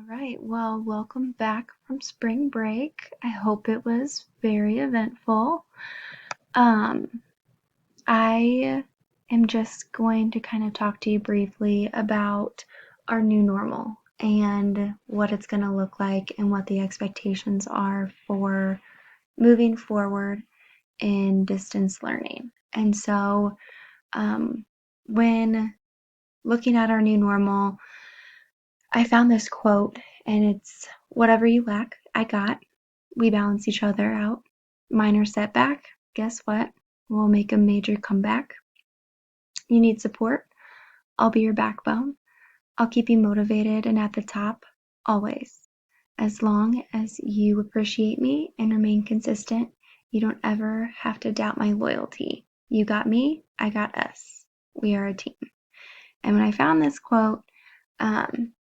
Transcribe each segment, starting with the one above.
right. Well, welcome back from spring break. I hope it was very eventful. Um, I am just going to kind of talk to you briefly about our new normal and what it's going to look like and what the expectations are for moving forward in distance learning. And so, when looking at our new normal, I found this quote, and it's whatever you lack, I got. We balance each other out. Minor setback, guess what? We'll make a major comeback. You need support? I'll be your backbone. I'll keep you motivated and at the top, always. As long as you appreciate me and remain consistent, you don't ever have to doubt my loyalty. You got me, I got us. We are a team. And when I found this quote,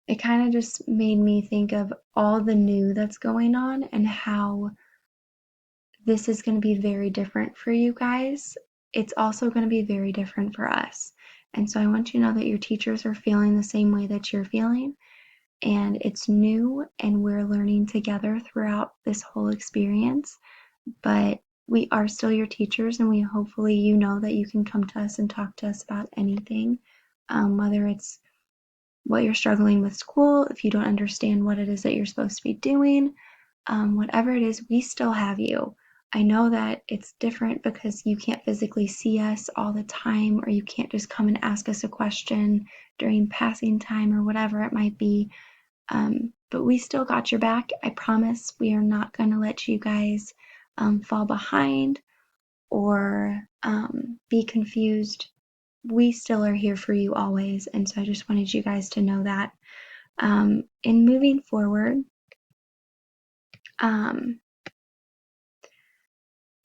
it kind of just made me think of all the new that's going on and how this is going to be very different for you guys. It's also going to be very different for us. And so I want you to know that your teachers are feeling the same way that you're feeling. And it's new, and we're learning together throughout this whole experience. But we are still your teachers, and we hopefully you know that you can come to us and talk to us about anything, whether it's what you're struggling with school, if you don't understand what it is that you're supposed to be doing, whatever it is, we still have you. I know that it's different because you can't physically see us all the time, or you can't just come and ask us a question during passing time or whatever it might be. But we still got your back. I promise we are not going to let you guys fall behind or be confused. We still are here for you always. And so I just wanted you guys to know that. In moving forward,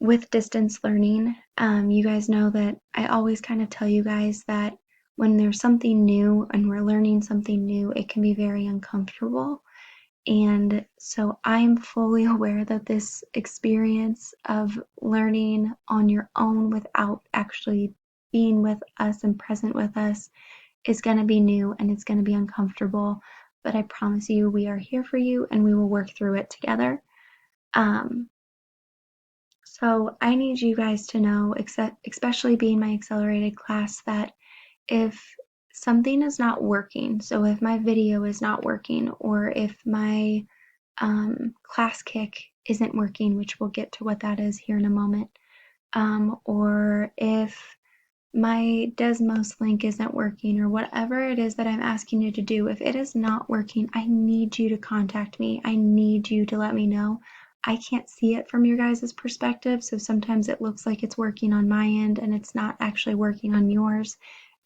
with distance learning, you guys know that I always kind of tell you guys that when there's something new and we're learning something new, it can be very uncomfortable. And so I'm fully aware that this experience of learning on your own without actually being with us and present with us is going to be new and it's going to be uncomfortable. But I promise you, we are here for you and we will work through it together. So I need you guys to know, especially being my accelerated class, that if something is not working, so if my video is not working, or if my ClassKick isn't working, which we'll get to what that is here in a moment, or if my Desmos link isn't working, or whatever it is that I'm asking you to do, if it is not working, I need you to contact me. I need you to let me know. I can't see it from your guys' perspective, so sometimes it looks like it's working on my end and it's not actually working on yours.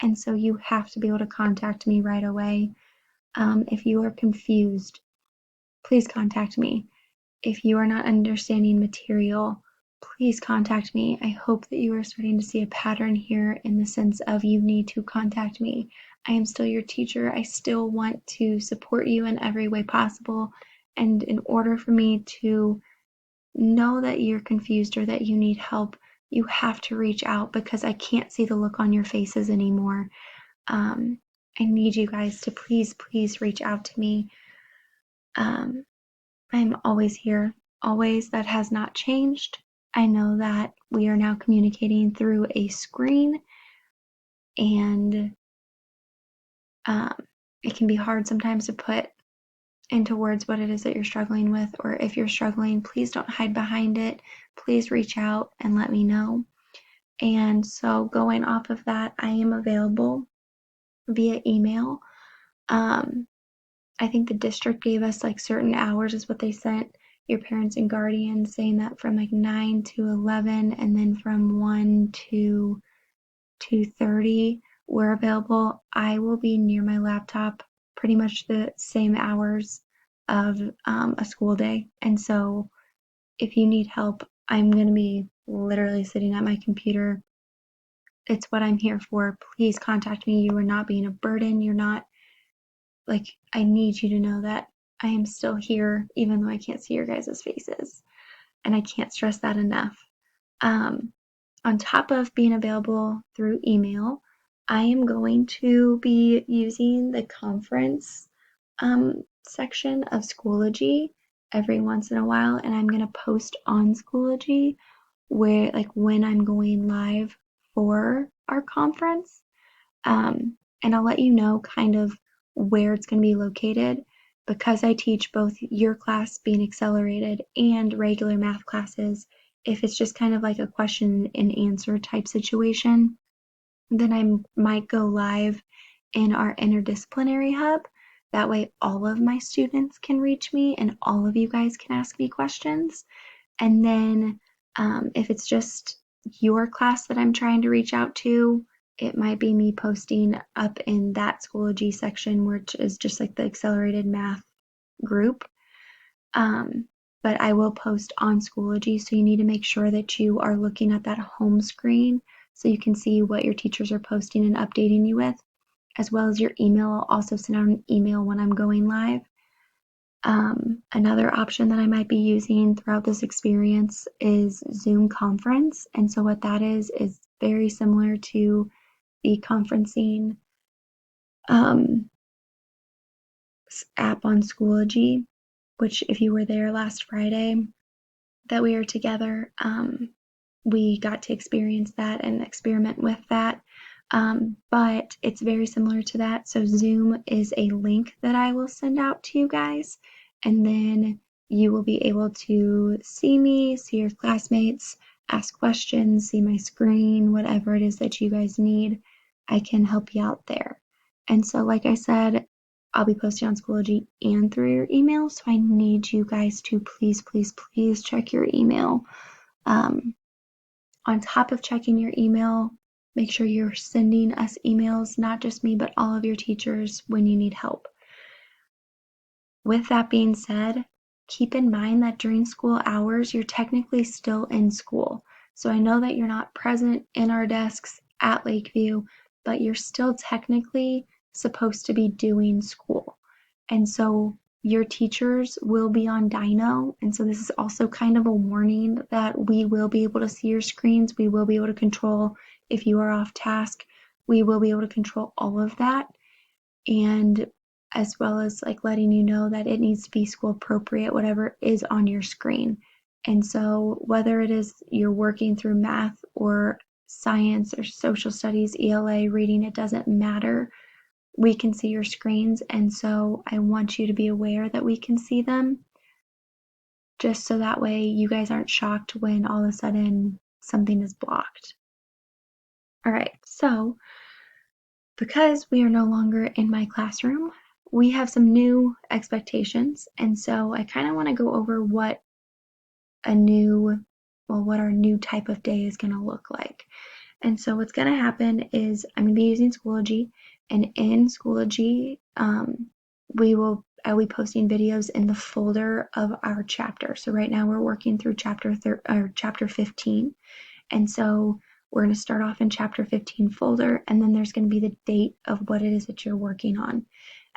And so you have to be able to contact me right away. If you are confused, please contact me. If you are not understanding material, please contact me. I hope that you are starting to see a pattern here in the sense of you need to contact me. I am still your teacher. I still want to support you in every way possible. And in order for me to know that you're confused or that you need help, you have to reach out because I can't see the look on your faces anymore. I need you guys to please, please reach out to me. I'm always here, always. That has not changed. I know that we are now communicating through a screen, and it can be hard sometimes to put into words what it is that you're struggling with, or if you're struggling, please don't hide behind it. Please reach out and let me know. And so going off of that, I am available via email. I think the district gave us like certain hours is what they sent your parents and guardians, saying that from like 9 to 11 and then from 1 to 2:30 we're available. I will be near my laptop pretty much the same hours of a school day. And so if you need help, I'm going to be literally sitting at my computer. It's what I'm here for. Please contact me. You are not being a burden. You're not like, I need you to know that I am still here, even though I can't see your guys' faces. And I can't stress that enough. On top of being available through email, I am going to be using the conference section of Schoology every once in a while, and I'm gonna post on Schoology where like when I'm going live for our conference. And I'll let you know kind of where it's going to be located because I teach both your class being accelerated and regular math classes. If it's just kind of like a question and answer type situation, then I might go live in our interdisciplinary hub. That way, all of my students can reach me and all of you guys can ask me questions. And then if it's just your class that I'm trying to reach out to, it might be me posting up in that Schoology section, which is just like the accelerated math group. But I will post on Schoology, so you need to make sure that you are looking at that home screen so you can see what your teachers are posting and updating you with, as well as your email. I'll also send out an email when I'm going live. Another option that I might be using throughout this experience is Zoom Conference. And so what that is very similar to the conferencing app on Schoology, which if you were there last Friday that we were together, we got to experience that and experiment with that. But it's very similar to that. So Zoom is a link that I will send out to you guys, and then you will be able to see me, see your classmates, ask questions, see my screen, whatever it is that you guys need, I can help you out there. And so, like I said, I'll be posting on Schoology and through your email. So I need you guys to please, please, please check your email. On top of checking your email, make sure you're sending us emails, not just me, but all of your teachers when you need help. With that being said, keep in mind that during school hours, you're technically still in school. So I know that you're not present in our desks at Lakeview, but you're still technically supposed to be doing school. And so your teachers will be on Dino. And so this is also kind of a warning that we will be able to see your screens. We will be able to control if you are off task. We will be able to control all of that. And as well as like letting you know that it needs to be school appropriate, whatever is on your screen. And so whether it is you're working through math or science or social studies, ELA, reading, it doesn't matter. We can see your screens, and so I want you to be aware that we can see them, just so that way you guys aren't shocked when all of a sudden something is blocked. All right, so because we are no longer in my classroom, we have some new expectations, and so I kind of want to go over what our new type of day is going to look like. And so what's going to happen is I'm going to be using Schoology, and in Schoology, I'll be posting videos in the folder of our chapter. So right now we're working through chapter 15, and so we're going to start off in chapter 15 folder, and then there's going to be the date of what it is that you're working on,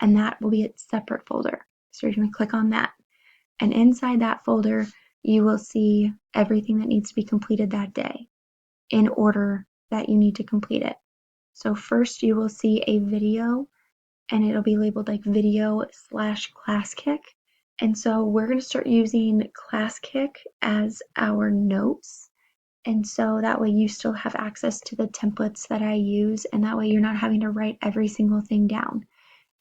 and that will be a separate folder. So you're going to click on that, and inside that folder you will see everything that needs to be completed that day in order that you need to complete it. So first you will see a video, and it'll be labeled like video/ClassKick. And so we're going to start using ClassKick as our notes. And so that way you still have access to the templates that I use, and that way you're not having to write every single thing down.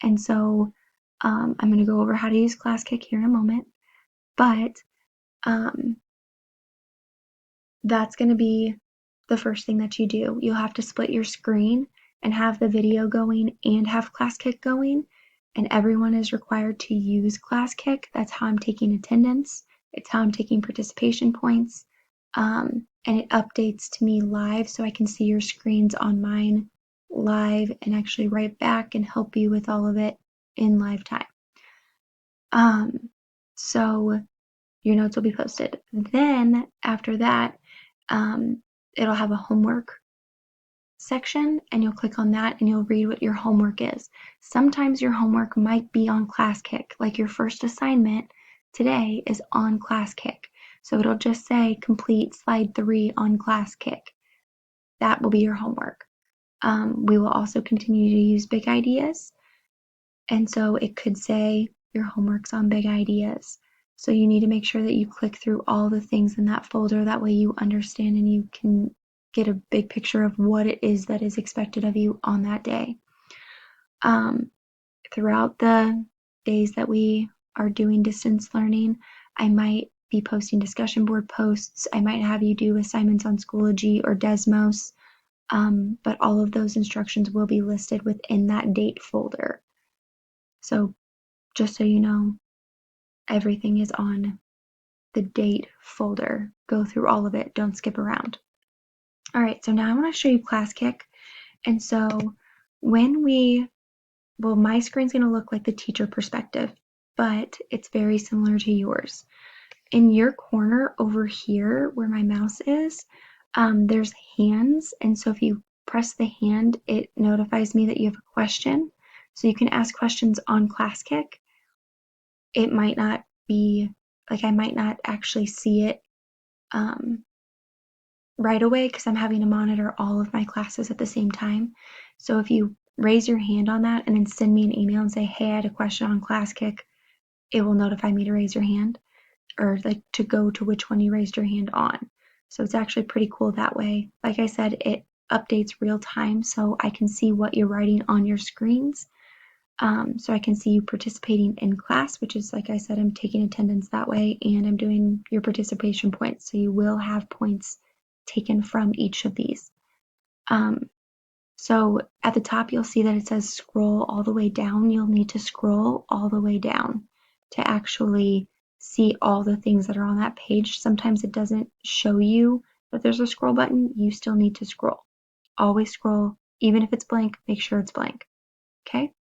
And so I'm going to go over how to use ClassKick here in a moment, but that's going to be the first thing that you do. You'll have to split your screen and have the video going and have ClassKick going, and everyone is required to use ClassKick. That's how I'm taking attendance. It's how I'm taking participation points, and it updates to me live so I can see your screens on mine live and actually write back and help you with all of it in live time. So your notes will be posted. Then after that, it'll have a homework section, and you'll click on that and you'll read what your homework is. Sometimes your homework might be on ClassKick, like your first assignment today is on ClassKick. So it'll just say complete slide 3 on ClassKick. That will be your homework. We will also continue to use Big Ideas. And so it could say your homework's on big ideas. So you need to make sure that you click through all the things in that folder. That way you understand and you can get a big picture of what it is that is expected of you on that day. Throughout the days that we are doing distance learning, I might be posting discussion board posts. I might have you do assignments on Schoology or Desmos, but all of those instructions will be listed within that date folder. So just so you know, everything is on the date folder. Go through all of it. Don't skip around. All right, so now I want to show you ClassKick. And so my screen's going to look like the teacher perspective, but it's very similar to yours. In your corner over here where my mouse is, there's hands. And so if you press the hand, it notifies me that you have a question. So you can ask questions on ClassKick. It might not be, I might not actually see it right away because I'm having to monitor all of my classes at the same time. So if you raise your hand on that and then send me an email and say, hey, I had a question on ClassKick, it will notify me to raise your hand or to go to which one you raised your hand on. So it's actually pretty cool that way. Like I said, it updates real time so I can see what you're writing on your screens. So I can see you participating in class, which is, like I said, I'm taking attendance that way, and I'm doing your participation points. So you will have points taken from each of these. So at the top, you'll see that it says scroll all the way down. You'll need to scroll all the way down to actually see all the things that are on that page. Sometimes it doesn't show you that there's a scroll button. You still need to scroll. Always scroll. Even if it's blank, make sure it's blank. Okay?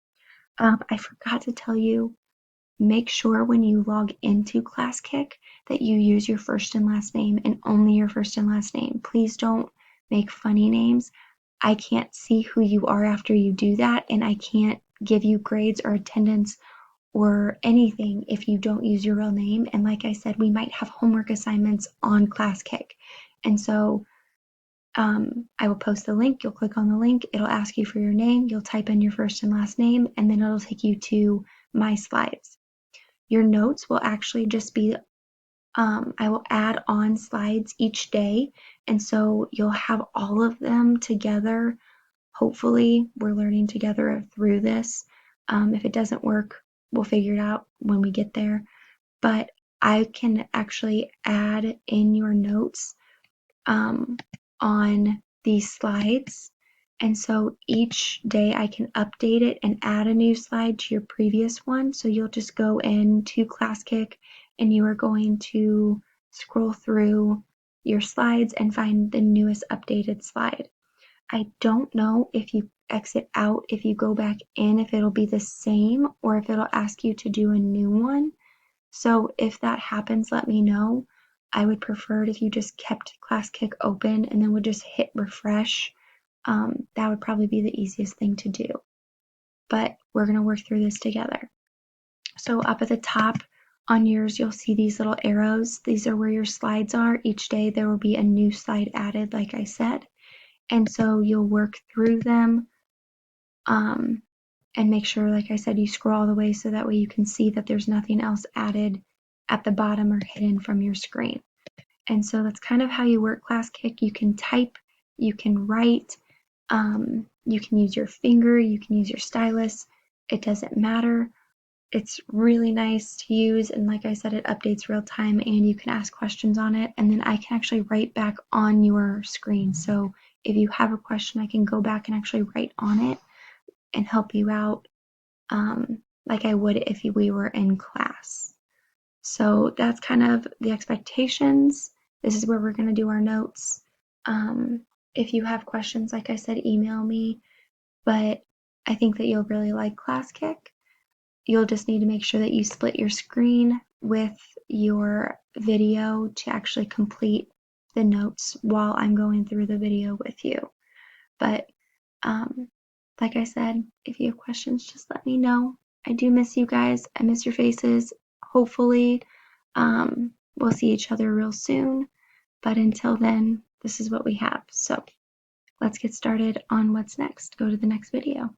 I forgot to tell you, make sure when you log into ClassKick that you use your first and last name and only your first and last name. Please don't make funny names. I can't see who you are after you do that, and I can't give you grades or attendance or anything if you don't use your real name. And like I said, we might have homework assignments on ClassKick. And so I will post the link. You'll click on the link. It'll ask you for your name. You'll type in your first and last name, and then it'll take you to my slides. Your notes will actually just be, I will add on slides each day. And so you'll have all of them together. Hopefully, we're learning together through this. If it doesn't work, we'll figure it out when we get there. But I can actually add in your notes on these slides. And so each day I can update it and add a new slide to your previous one. So you'll just go into ClassKick and you are going to scroll through your slides and find the newest updated slide. I don't know if you exit out, if you go back in, if it'll be the same or if it'll ask you to do a new one. So if that happens, let me know. I would prefer it if you just kept ClassKick open and then would just hit refresh. That would probably be the easiest thing to do. But we're going to work through this together. So up at the top on yours, you'll see these little arrows. These are where your slides are. Each day there will be a new slide added, like I said. And so you'll work through them and make sure, like I said, you scroll all the way so that way you can see that there's nothing else added at the bottom or hidden from your screen. And so that's kind of how you work ClassKick. You can type, you can write, you can use your finger, you can use your stylus. It doesn't matter. It's really nice to use, and like I said, it updates real time and you can ask questions on it, and then I can actually write back on your screen. So if you have a question, I can go back and actually write on it and help you out like I would if we were in class. So that's kind of the expectations. This is where we're going to do our notes. If you have questions, like I said, email me. But I think that you'll really like ClassKick. You'll just need to make sure that you split your screen with your video to actually complete the notes while I'm going through the video with you. But like I said, if you have questions, just let me know. I do miss you guys. I miss your faces. Hopefully, we'll see each other real soon. But until then, this is what we have. So let's get started on what's next. Go to the next video.